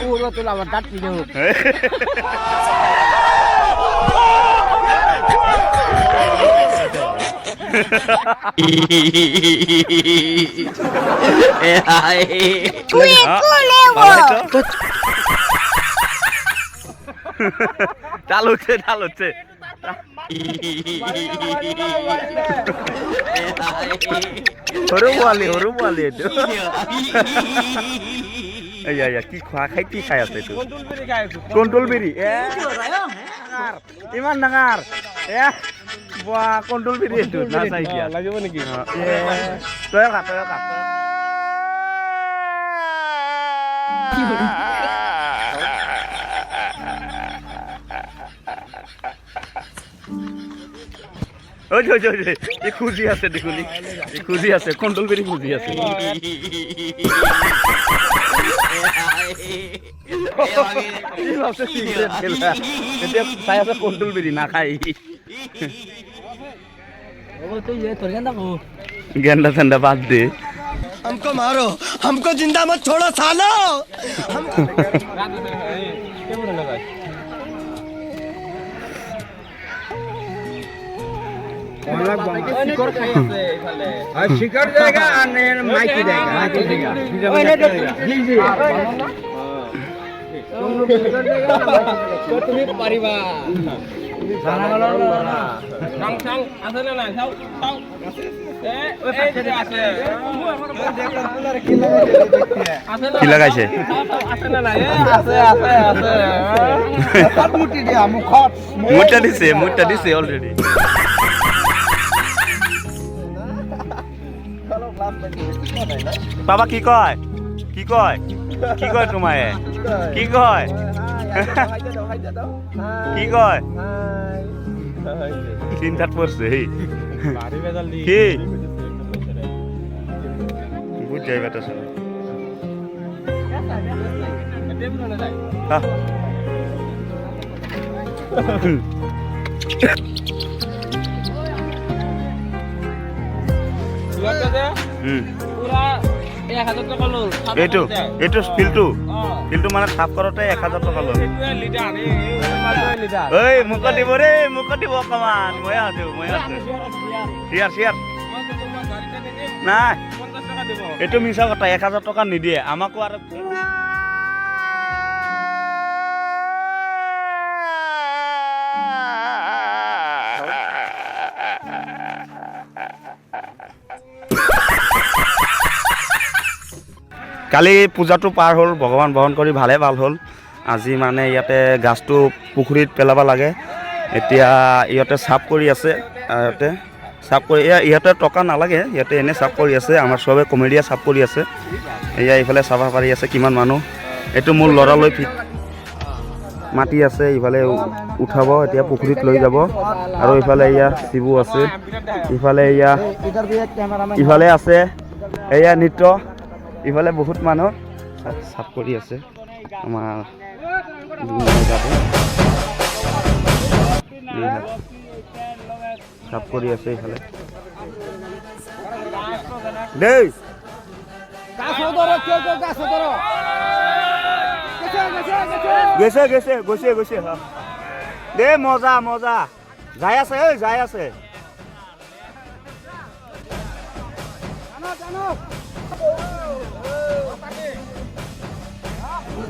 Ulo tuh lawan dat video. ચાલુ છે ચાલુ છે সৰু পোৱালি এইটো এয়া কি খোৱা খাই কি খাই আছে এইটো কণ্ট্ৰল বিৰি ইমান ডাঙৰ কণ্ট্ৰল বিৰি এইটো লাগিব নেকি তই খা ওই এই খুঁজি আছে দেখুন এই খুঁজি আছে কন্ট্রোল বেরি খুঁজি আছে কন্ট্রোল বেরি না খাই গেন্দা ঠান্ডা বাদ দে हमको मारो हमको जिंदा मत छोड़ो सालो শিকার জায়গা আর মাইকি জায়গা তুমি পারিবা কি লাগাইছে মুটটা দিছে অলরেডি বাবা কি কয় তোমায় কি কয় চিন্তাত পড়ছে কি বুঝ যাই বেটা শুনে এইটো ফিল্ডটো মানে সাফ কৰোঁতে 1000 টকা লয় মোক দিব ৰে মোক দিব অকমান মই আছো চিয়াৰ নাই এইটো মিছা কথা 1000 টকা নিদিয়ে আমাকো আৰু কালি পূজাটো পাৰ হ'ল ভগৱান বহন কৰি ভালে ভাল হ'ল আজি মানে ইয়াতে গাছটো পুখুৰীত পেলাব লাগে এতিয়া ইয়াতে চাফ কৰি আছে ইয়াতে টকা নালাগে ইয়াতে এনে চাফ কৰি আছে আমাৰ সবে কমেডিয়া চাফ কৰি আছে এয়া ইফালে চাফা কৰি আছে কিমান মানুহ এইটো মোৰ ল'ৰালৈ মাটি আছে ইফালে উঠাব এতিয়া পুখুৰীত লৈ যাব আৰু ইফালে এয়া শিবু আছে ইফালে আছে এয়া নৃত্য ইফালে বহুত মানুহ চাফ কৰি আছে আমাৰ চাফ কৰি আছে ইফালে দেই গৈছে দে মজা যাই আছে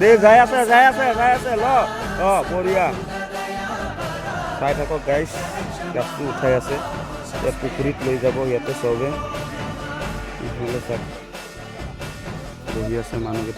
দে যাই আছে ল বঢ়িয়া চাই থাকক গাইছ গাছটো উঠাই আছে ইয়াত পুখুৰীত লৈ যাব ইয়াতে চবে ইফালে চাওক বহি আছে মানুহকেইটা